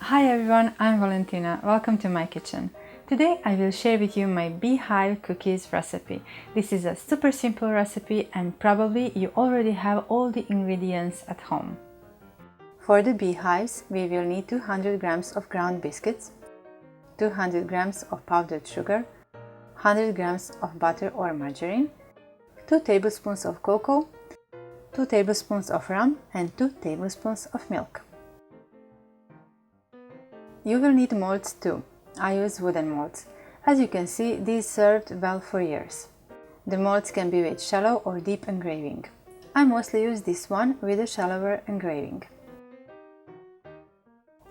Hi everyone, I'm Valentina. Welcome to my kitchen. Today I will share with you my Beehive Cookies recipe. This is a super simple recipe and probably you already have all the ingredients at home. For the beehives, we will need 200 grams of ground biscuits, 200 grams of powdered sugar, 100 grams of butter or margarine, 2 tablespoons of cocoa, 2 tablespoons of rum and 2 tablespoons of milk. You will need molds too. I use wooden molds. As you can see, these served well for years. The molds can be with shallow or deep engraving. I mostly use this one with a shallower engraving.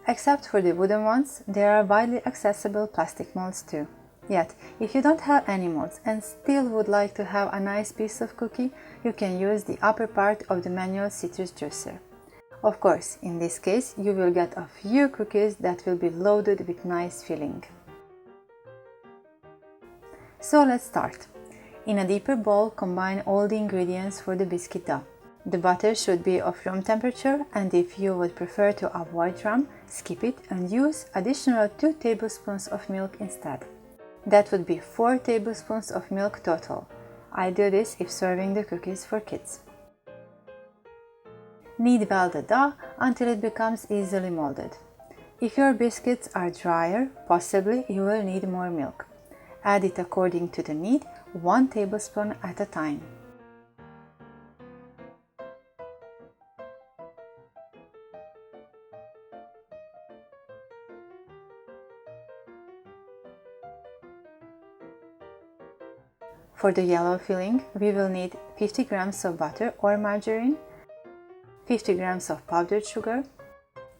Except for the wooden ones, there are widely accessible plastic molds too. Yet, if you don't have any molds and still would like to have a nice piece of cookie, you can use the upper part of the manual citrus juicer. Of course, in this case, you will get a few cookies that will be loaded with nice filling. So let's start. In a deeper bowl, combine all the ingredients for the biscuit dough. The butter should be of room temperature, and if you would prefer to avoid rum, skip it and use additional 2 tablespoons of milk instead. That would be 4 tablespoons of milk total. I do this if serving the cookies for kids. Knead well the dough until it becomes easily molded. If your biscuits are drier, possibly you will need more milk. Add it according to the need, 1 tablespoon at a time. For the yellow filling, we will need 50 grams of butter or margarine, 50 grams of powdered sugar,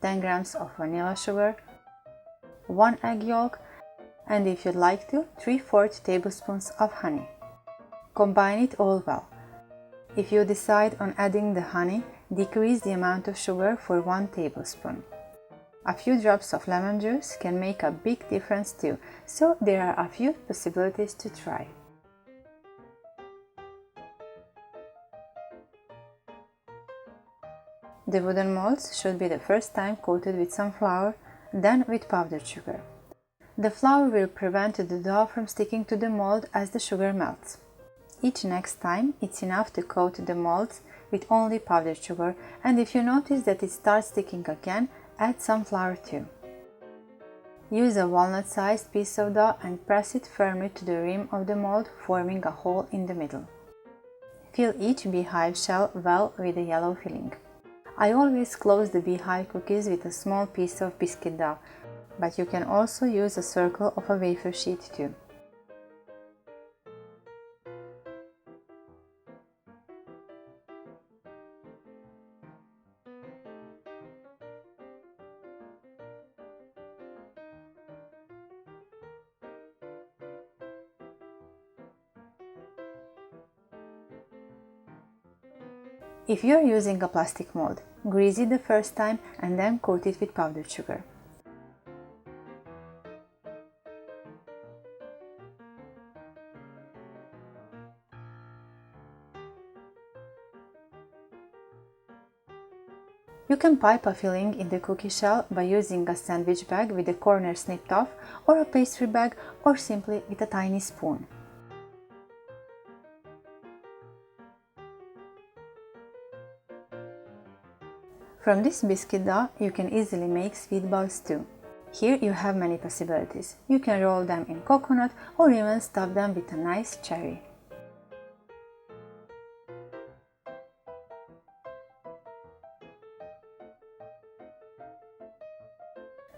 10 grams of vanilla sugar, 1 egg yolk, and if you'd like to, 3/4 tablespoons of honey. Combine it all well. If you decide on adding the honey, decrease the amount of sugar for 1 tablespoon. A few drops of lemon juice can make a big difference too, so there are a few possibilities to try. The wooden molds should be the first time coated with some flour, then with powdered sugar. The flour will prevent the dough from sticking to the mold as the sugar melts. Each next time, it's enough to coat the molds with only powdered sugar, and if you notice that it starts sticking again, add some flour too. Use a walnut-sized piece of dough and press it firmly to the rim of the mold, forming a hole in the middle. Fill each beehive shell well with the yellow filling. I always close the beehive cookies with a small piece of biscuit dough, but you can also use a circle of a wafer sheet too. If you are using a plastic mold, grease it the first time and then coat it with powdered sugar. You can pipe a filling in the cookie shell by using a sandwich bag with the corner snipped off, or a pastry bag, or simply with a tiny spoon. From this biscuit dough, you can easily make sweet balls too. Here you have many possibilities. You can roll them in coconut or even stuff them with a nice cherry.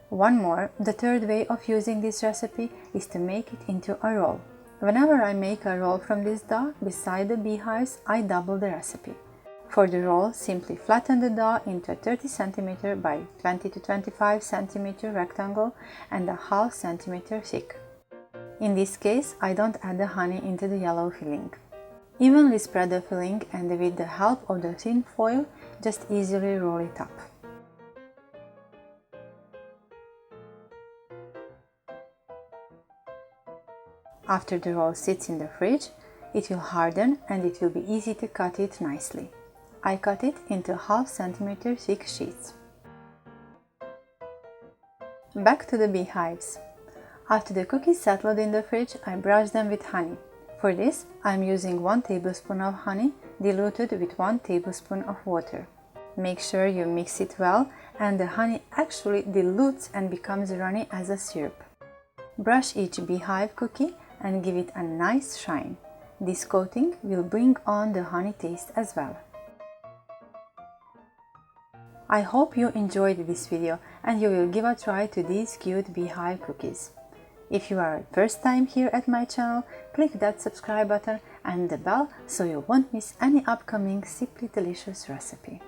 One more, the third way of using this recipe is to make it into a roll. Whenever I make a roll from this dough, beside the beehives, I double the recipe. For the roll, simply flatten the dough into a 30 cm by 20 to 25 cm rectangle and a half centimeter thick. In this case, I don't add the honey into the yellow filling. Evenly spread the filling and with the help of the thin foil, just easily roll it up. After the roll sits in the fridge, it will harden and it will be easy to cut it nicely. I cut it into half centimeter thick sheets. Back to the beehives. After the cookies settled in the fridge, I brush them with honey. For this, I am using 1 tablespoon of honey diluted with 1 tablespoon of water. Make sure you mix it well and the honey actually dilutes and becomes runny as a syrup. Brush each beehive cookie and give it a nice shine. This coating will bring on the honey taste as well. I hope you enjoyed this video and you will give a try to these cute beehive cookies. If you are first time here at my channel, click that subscribe button and the bell so you won't miss any upcoming simply delicious recipe.